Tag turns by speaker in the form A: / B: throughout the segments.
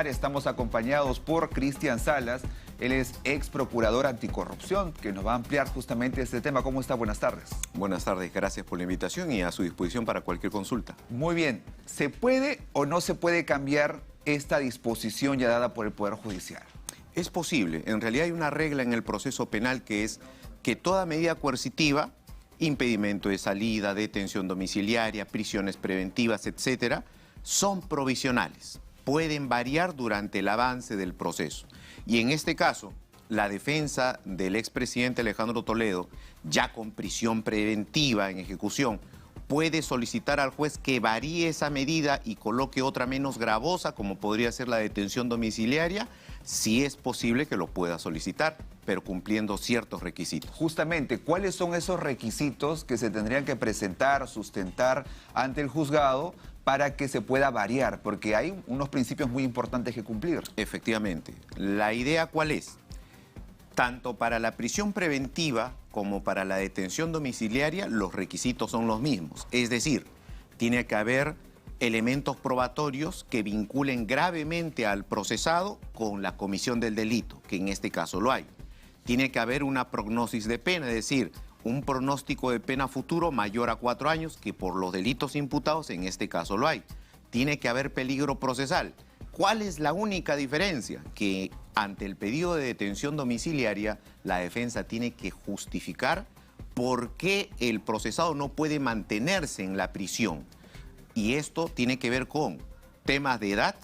A: Estamos acompañados por Cristian Salas, él es ex procurador anticorrupción, que nos va a ampliar justamente este tema. ¿Cómo está? Buenas tardes.
B: Buenas tardes, gracias por la invitación y a su disposición para cualquier consulta.
A: Muy bien, ¿se puede o no se puede cambiar esta disposición ya dada por el Poder Judicial?
B: Es posible, en realidad hay una regla en el proceso penal que es que toda medida coercitiva, impedimento de salida, detención domiciliaria, prisiones preventivas, etcétera, son provisionales. Pueden variar durante el avance del proceso. Y en este caso, la defensa del expresidente Alejandro Toledo, ya con prisión preventiva en ejecución, puede solicitar al juez que varíe esa medida y coloque otra menos gravosa, como podría ser la detención domiciliaria, si es posible que lo pueda solicitar, pero cumpliendo ciertos requisitos.
A: Justamente, ¿cuáles son esos requisitos que se tendrían que presentar, sustentar ante el juzgado para que se pueda variar? Porque hay unos principios muy importantes que cumplir.
B: Efectivamente. ¿La idea cuál es? Tanto para la prisión preventiva como para la detención domiciliaria, los requisitos son los mismos. Es decir, tiene que haber elementos probatorios que vinculen gravemente al procesado con la comisión del delito, que en este caso lo hay. Tiene que haber una prognosis de pena, es decir, un pronóstico de pena futuro mayor a 4 años, que por los delitos imputados en este caso lo hay. Tiene que haber peligro procesal. ¿Cuál es la única diferencia? Que ante el pedido de detención domiciliaria, la defensa tiene que justificar por qué el procesado no puede mantenerse en la prisión. Y esto tiene que ver con temas de edad,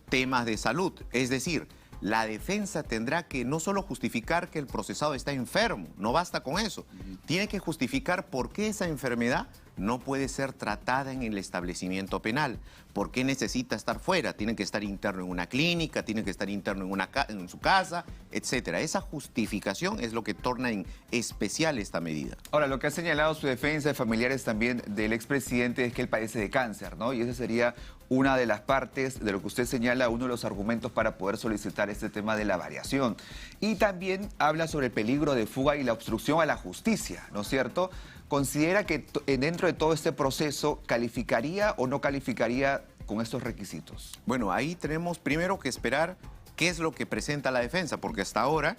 B: temas de salud. Es decir, la defensa tendrá que no solo justificar que el procesado está enfermo, no basta con eso. Tiene que justificar por qué esa enfermedad no puede ser tratada en el establecimiento penal. ¿Por qué necesita estar fuera? Tiene que estar interno en una clínica, tiene que estar interno en su casa, etcétera. Esa justificación es lo que torna en especial esta medida.
A: Ahora, lo que ha señalado su defensa de familiares también del expresidente es que él padece de cáncer, ¿no? Y esa sería una de las partes de lo que usted señala, uno de los argumentos para poder solicitar este tema de la variación. Y también habla sobre el peligro de fuga y la obstrucción a la justicia, ¿no es cierto? ¿Considera que dentro de todo este proceso calificaría o no calificaría con estos requisitos?
B: Bueno, ahí tenemos primero que esperar qué es lo que presenta la defensa, porque hasta ahora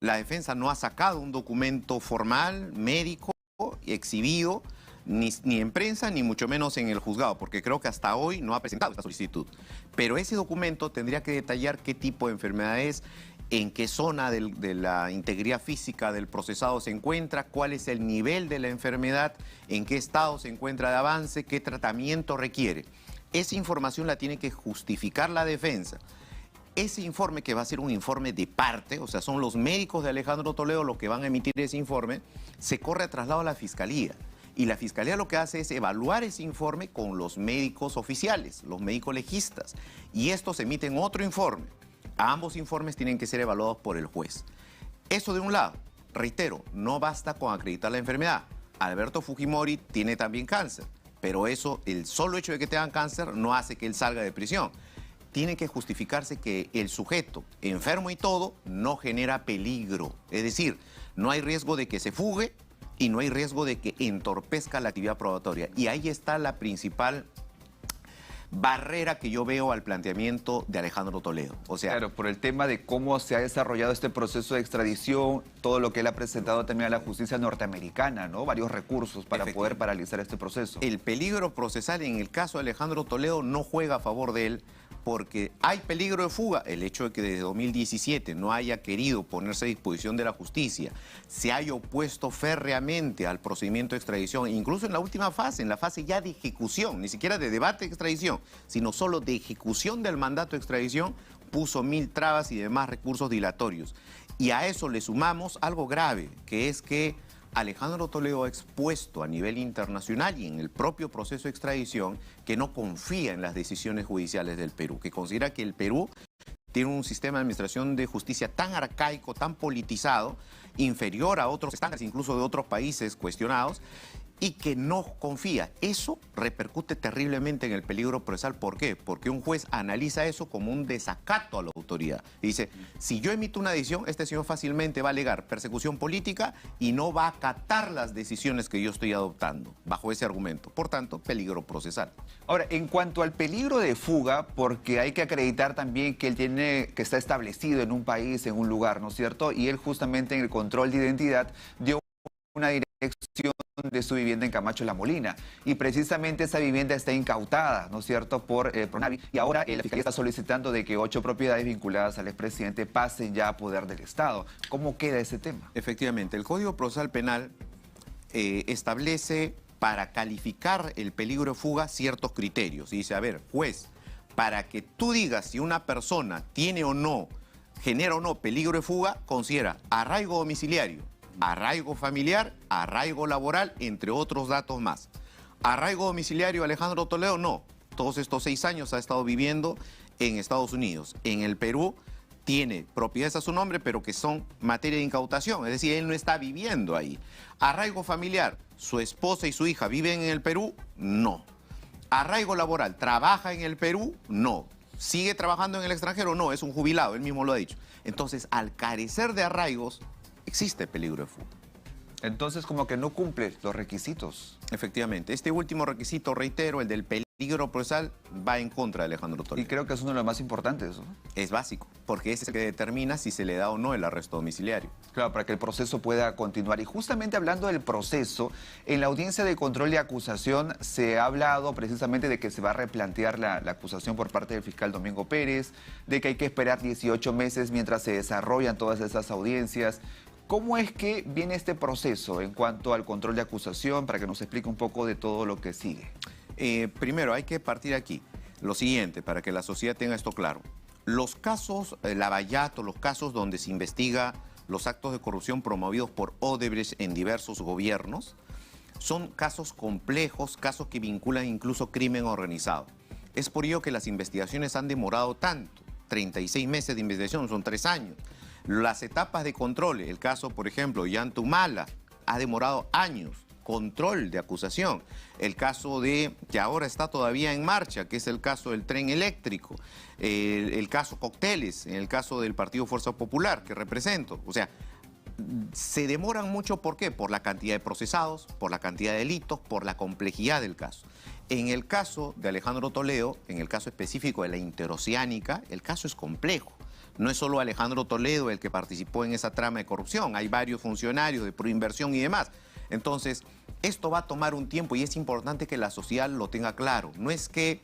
B: la defensa no ha sacado un documento formal, médico, exhibido, ni en prensa, ni mucho menos en el juzgado, porque creo que hasta hoy no ha presentado esta solicitud. Pero ese documento tendría que detallar qué tipo de enfermedad es, en qué zona de la integridad física del procesado se encuentra, cuál es el nivel de la enfermedad, en qué estado se encuentra de avance, qué tratamiento requiere. Esa información la tiene que justificar la defensa. Ese informe, que va a ser un informe de parte, o sea, son los médicos de Alejandro Toledo los que van a emitir ese informe, se corre a traslado a la Fiscalía. Y la Fiscalía lo que hace es evaluar ese informe con los médicos oficiales, los médicos legistas. Y estos emiten otro informe. Ambos informes tienen que ser evaluados por el juez. Eso de un lado. Reitero, no basta con acreditar la enfermedad. Alberto Fujimori tiene también cáncer, pero eso, el solo hecho de que tenga cáncer no hace que él salga de prisión. Tiene que justificarse que el sujeto, enfermo y todo, no genera peligro. Es decir, no hay riesgo de que se fugue y no hay riesgo de que entorpezca la actividad probatoria. Y ahí está la principal barrera que yo veo al planteamiento de Alejandro Toledo. O sea,
A: claro, por el tema de cómo se ha desarrollado este proceso de extradición, todo lo que él ha presentado también a la justicia norteamericana, ¿no? Varios recursos para poder paralizar este proceso.
B: El peligro procesal en el caso de Alejandro Toledo no juega a favor de él, porque hay peligro de fuga. El hecho de que desde 2017 no haya querido ponerse a disposición de la justicia, se haya opuesto férreamente al procedimiento de extradición, incluso en la última fase, en la fase ya de ejecución, ni siquiera de debate de extradición, sino solo de ejecución del mandato de extradición, puso 1000 trabas y demás recursos dilatorios. Y a eso le sumamos algo grave, que es que Alejandro Toledo ha expuesto a nivel internacional y en el propio proceso de extradición que no confía en las decisiones judiciales del Perú, que considera que el Perú tiene un sistema de administración de justicia tan arcaico, tan politizado, inferior a otros estándares, incluso de otros países cuestionados, y que no confía. Eso repercute terriblemente en el peligro procesal. ¿Por qué? Porque un juez analiza eso como un desacato a la autoridad. Y dice, si yo emito una decisión, este señor fácilmente va a alegar persecución política y no va a acatar las decisiones que yo estoy adoptando bajo ese argumento. Por tanto, peligro procesal.
A: Ahora, en cuanto al peligro de fuga, porque hay que acreditar también que él está establecido en un país, en un lugar, ¿no es cierto? Y él justamente en el control de identidad dio una dirección de su vivienda en Camacho La Molina, y precisamente esa vivienda está incautada, ¿no es cierto?, por Pronavi, y ahora la Fiscalía está solicitando de que 8 propiedades vinculadas al expresidente pasen ya a poder del Estado. ¿Cómo queda ese tema?
B: Efectivamente, el Código Procesal Penal establece para calificar el peligro de fuga ciertos criterios. Y dice, a ver, juez, para que tú digas si una persona tiene o no, genera o no peligro de fuga, considera arraigo domiciliario, arraigo familiar, arraigo laboral, entre otros datos más. Arraigo domiciliario, Alejandro Toledo, no. Todos estos 6 años ha estado viviendo en Estados Unidos. En el Perú tiene propiedades a su nombre, pero que son materia de incautación. Es decir, él no está viviendo ahí. Arraigo familiar, su esposa y su hija viven en el Perú, no. Arraigo laboral, ¿trabaja en el Perú? No. ¿Sigue trabajando en el extranjero? No, es un jubilado, él mismo lo ha dicho. Entonces, al carecer de arraigos, existe peligro de fuga.
A: Entonces, como que no cumple los requisitos.
B: Efectivamente. Este último requisito, reitero, el del peligro procesal, va en contra de Alejandro Toledo.
A: Y creo que es uno de los más importantes, ¿no?
B: Es básico, porque es el que determina si se le da o no el arresto domiciliario.
A: Claro, para que el proceso pueda continuar. Y justamente hablando del proceso, en la audiencia de control y acusación se ha hablado precisamente de que se va a replantear la acusación por parte del fiscal Domingo Pérez, de que hay que esperar 18 meses mientras se desarrollan todas esas audiencias. ¿Cómo es que viene este proceso en cuanto al control de acusación, para que nos explique un poco de todo lo que sigue?
B: Primero, hay que partir aquí. Lo siguiente, para que la sociedad tenga esto claro. Los casos Lavallato, los casos donde se investiga los actos de corrupción promovidos por Odebrecht en diversos gobiernos, son casos complejos, casos que vinculan incluso crimen organizado. Es por ello que las investigaciones han demorado tanto. 36 meses de investigación, son 3 años. Las etapas de control, el caso, por ejemplo, Yantumala, ha demorado años. Control de acusación. El caso que ahora está todavía en marcha, que es el caso del tren eléctrico. El caso Cócteles, en el caso del Partido Fuerza Popular, que represento. O sea, se demoran mucho, ¿por qué? Por la cantidad de procesados, por la cantidad de delitos, por la complejidad del caso. En el caso de Alejandro Toledo, en el caso específico de la Interoceánica, el caso es complejo. No es solo Alejandro Toledo el que participó en esa trama de corrupción, hay varios funcionarios de proinversión y demás. Entonces, esto va a tomar un tiempo y es importante que la sociedad lo tenga claro. No es que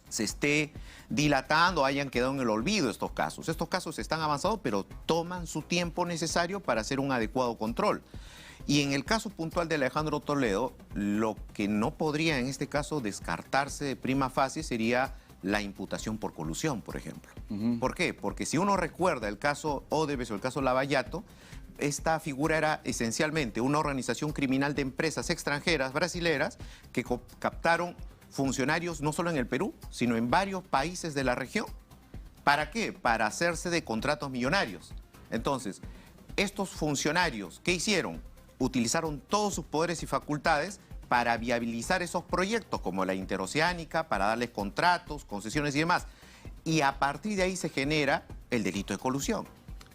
B: se esté dilatando, hayan quedado en el olvido estos casos. Estos casos están avanzados, pero toman su tiempo necesario para hacer un adecuado control. Y en el caso puntual de Alejandro Toledo, lo que no podría en este caso descartarse de prima facie sería la imputación por colusión, por ejemplo. ¿Por qué? Porque si uno recuerda el caso Odebrecht o el caso Lavallato, esta figura era esencialmente una organización criminal de empresas extranjeras brasileras que captaron funcionarios no solo en el Perú, sino en varios países de la región. ¿Para qué? Para hacerse de contratos millonarios. Entonces, estos funcionarios, ¿qué hicieron? Utilizaron todos sus poderes y facultades para viabilizar esos proyectos, como la Interoceánica, para darles contratos, concesiones y demás. Y a partir de ahí se genera el delito de colusión.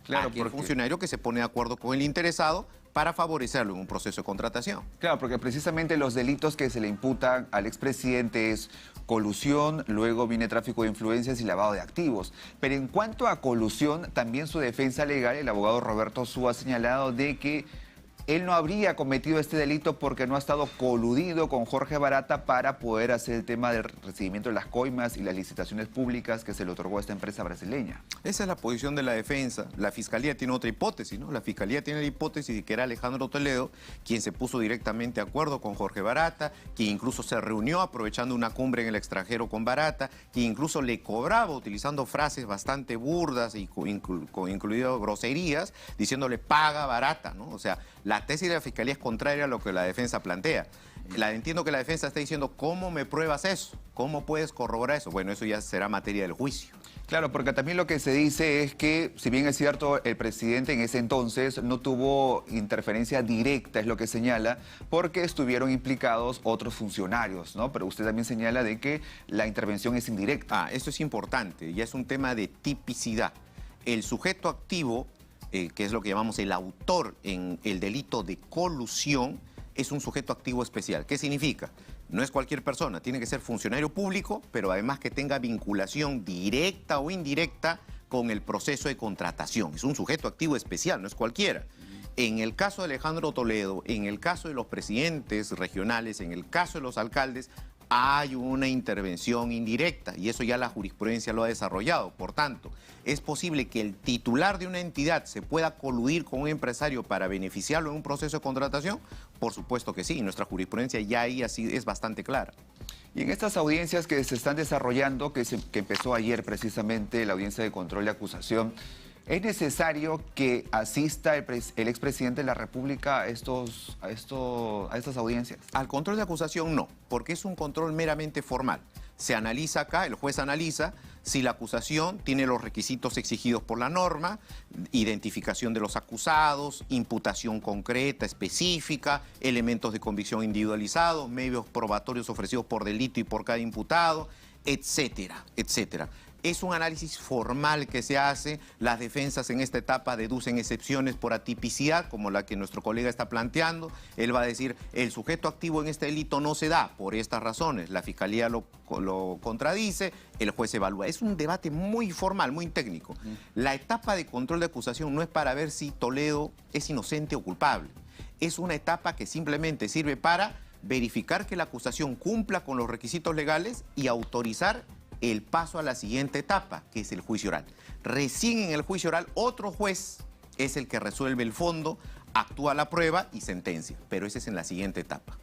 B: Claro, aquel funcionario que se pone de acuerdo con el interesado para favorecerlo en un proceso de contratación.
A: Claro, porque precisamente los delitos que se le imputan al expresidente es colusión, luego viene tráfico de influencias y lavado de activos. Pero en cuanto a colusión, también su defensa legal, el abogado Roberto Su, ha señalado de que él no habría cometido este delito porque no ha estado coludido con Jorge Barata para poder hacer el tema del recibimiento de las coimas y las licitaciones públicas que se le otorgó a esta empresa brasileña.
B: Esa es la posición de la defensa. La Fiscalía tiene otra hipótesis, ¿no? La Fiscalía tiene la hipótesis de que era Alejandro Toledo quien se puso directamente de acuerdo con Jorge Barata, quien incluso se reunió aprovechando una cumbre en el extranjero con Barata, quien incluso le cobraba utilizando frases bastante burdas y incluido groserías, diciéndole paga Barata, ¿no? O sea, la tesis de la Fiscalía es contraria a lo que la defensa plantea. Entiendo que la defensa está diciendo, ¿cómo me pruebas eso? ¿Cómo puedes corroborar eso? Bueno, eso ya será materia del juicio.
A: Claro, porque también lo que se dice es que, si bien es cierto, el presidente en ese entonces no tuvo interferencia directa, es lo que señala, porque estuvieron implicados otros funcionarios, ¿no? Pero usted también señala de que la intervención es indirecta.
B: Esto es importante, ya es un tema de tipicidad. El sujeto activo, que es lo que llamamos el autor en el delito de colusión, es un sujeto activo especial. ¿Qué significa? No es cualquier persona, tiene que ser funcionario público, pero además que tenga vinculación directa o indirecta con el proceso de contratación. Es un sujeto activo especial, no es cualquiera. En el caso de Alejandro Toledo, en el caso de los presidentes regionales, en el caso de los alcaldes, hay una intervención indirecta y eso ya la jurisprudencia lo ha desarrollado. Por tanto, ¿es posible que el titular de una entidad se pueda coludir con un empresario para beneficiarlo en un proceso de contratación? Por supuesto que sí, nuestra jurisprudencia ya ahí así es bastante clara.
A: Y en estas audiencias que se están desarrollando, que empezó ayer precisamente la audiencia de control de acusación, ¿es necesario que asista el expresidente de la República a estas audiencias?
B: Al control de acusación no, porque es un control meramente formal. Se analiza acá, el juez analiza si la acusación tiene los requisitos exigidos por la norma, identificación de los acusados, imputación concreta, específica, elementos de convicción individualizados, medios probatorios ofrecidos por delito y por cada imputado, etcétera, etcétera. Es un análisis formal que se hace. Las defensas en esta etapa deducen excepciones por atipicidad, como la que nuestro colega está planteando. Él va a decir, el sujeto activo en este delito no se da por estas razones. La Fiscalía lo contradice, el juez evalúa. Es un debate muy formal, muy técnico. La etapa de control de acusación no es para ver si Toledo es inocente o culpable. Es una etapa que simplemente sirve para verificar que la acusación cumpla con los requisitos legales y autorizar el paso a la siguiente etapa, que es el juicio oral. Recién en el juicio oral, otro juez es el que resuelve el fondo, actúa la prueba y sentencia, pero ese es en la siguiente etapa.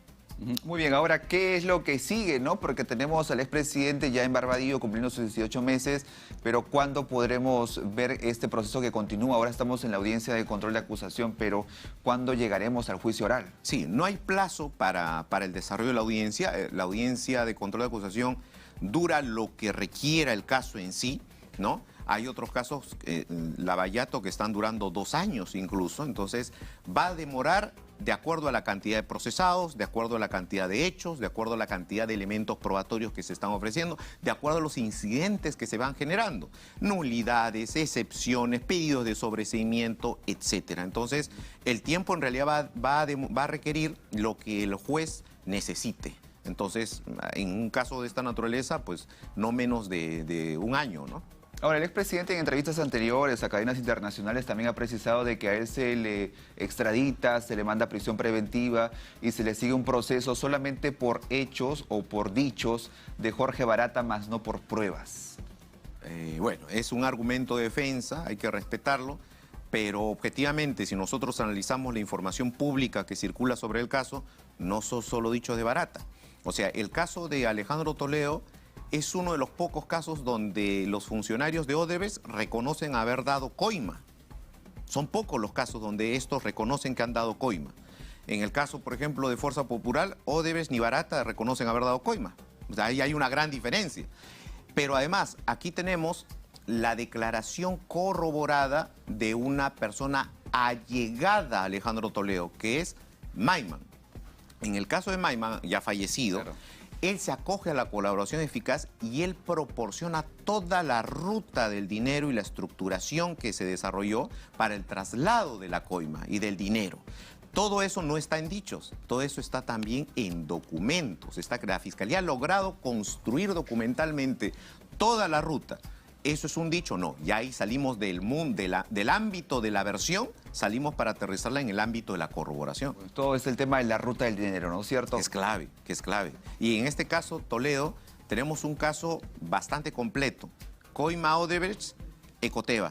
A: Muy bien, ahora, ¿qué es lo que sigue, no? Porque tenemos al expresidente ya en Barbadillo cumpliendo sus 18 meses, pero ¿cuándo podremos ver este proceso que continúa? Ahora estamos en la audiencia de control de acusación, pero ¿cuándo llegaremos al juicio oral?
B: Sí, no hay plazo para el desarrollo de la audiencia. La audiencia de control de acusación dura lo que requiera el caso en sí, ¿no? Hay otros casos, Lavallato, que están durando 2 años incluso, entonces va a demorar de acuerdo a la cantidad de procesados, de acuerdo a la cantidad de hechos, de acuerdo a la cantidad de elementos probatorios que se están ofreciendo, de acuerdo a los incidentes que se van generando, nulidades, excepciones, pedidos de sobreseimiento, etcétera. Entonces, el tiempo en realidad va a requerir lo que el juez necesite. Entonces, en un caso de esta naturaleza, pues no menos de 1 año, ¿no?
A: Ahora, el expresidente en entrevistas anteriores a cadenas internacionales también ha precisado de que a él se le extradita, se le manda a prisión preventiva y se le sigue un proceso solamente por hechos o por dichos de Jorge Barata, más no por pruebas.
B: Bueno, es un argumento de defensa, hay que respetarlo, pero objetivamente, si nosotros analizamos la información pública que circula sobre el caso, no son solo dichos de Barata. O sea, el caso de Alejandro Toledo es uno de los pocos casos donde los funcionarios de Odebrecht reconocen haber dado coima. Son pocos los casos donde estos reconocen que han dado coima. En el caso, por ejemplo, de Fuerza Popular, Odebrecht ni Barata reconocen haber dado coima. O sea, ahí hay una gran diferencia. Pero además, aquí tenemos la declaración corroborada de una persona allegada a Alejandro Toledo, que es Maiman. En el caso de Maiman, ya fallecido, claro, él se acoge a la colaboración eficaz y él proporciona toda la ruta del dinero y la estructuración que se desarrolló para el traslado de la coima y del dinero. Todo eso no está en dichos, todo eso está también en documentos. La Fiscalía ha logrado construir documentalmente toda la ruta. ¿Eso es un dicho? No, ya ahí salimos del mundo, del ámbito de la versión, salimos para aterrizarla en el ámbito de la corroboración.
A: Pues todo es el tema de la ruta del dinero, ¿no es cierto?
B: Que es clave. Y en este caso, Toledo, tenemos un caso bastante completo. Coima Odebrecht, Ecoteva.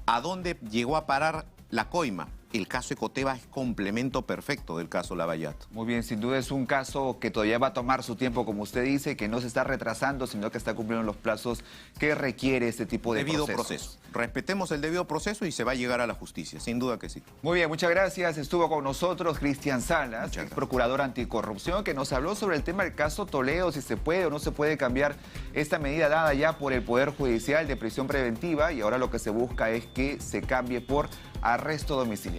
B: ¿A dónde llegó a parar la coima? el caso Ecoteva es complemento perfecto del caso Lavallato.
A: Muy bien, sin duda es un caso que todavía va a tomar su tiempo, como usted dice, que no se está retrasando, sino que está cumpliendo los plazos que requiere este tipo de
B: Debido
A: procesos.
B: proceso. Respetemos el debido proceso y se va a llegar a la justicia, sin duda que sí.
A: Muy bien, muchas gracias. Estuvo con nosotros Cristian Salas, ex procurador anticorrupción, que nos habló sobre el tema del caso Toledo, si se puede o no se puede cambiar esta medida dada ya por el Poder Judicial de prisión preventiva, y ahora lo que se busca es que se cambie por arresto domiciliario.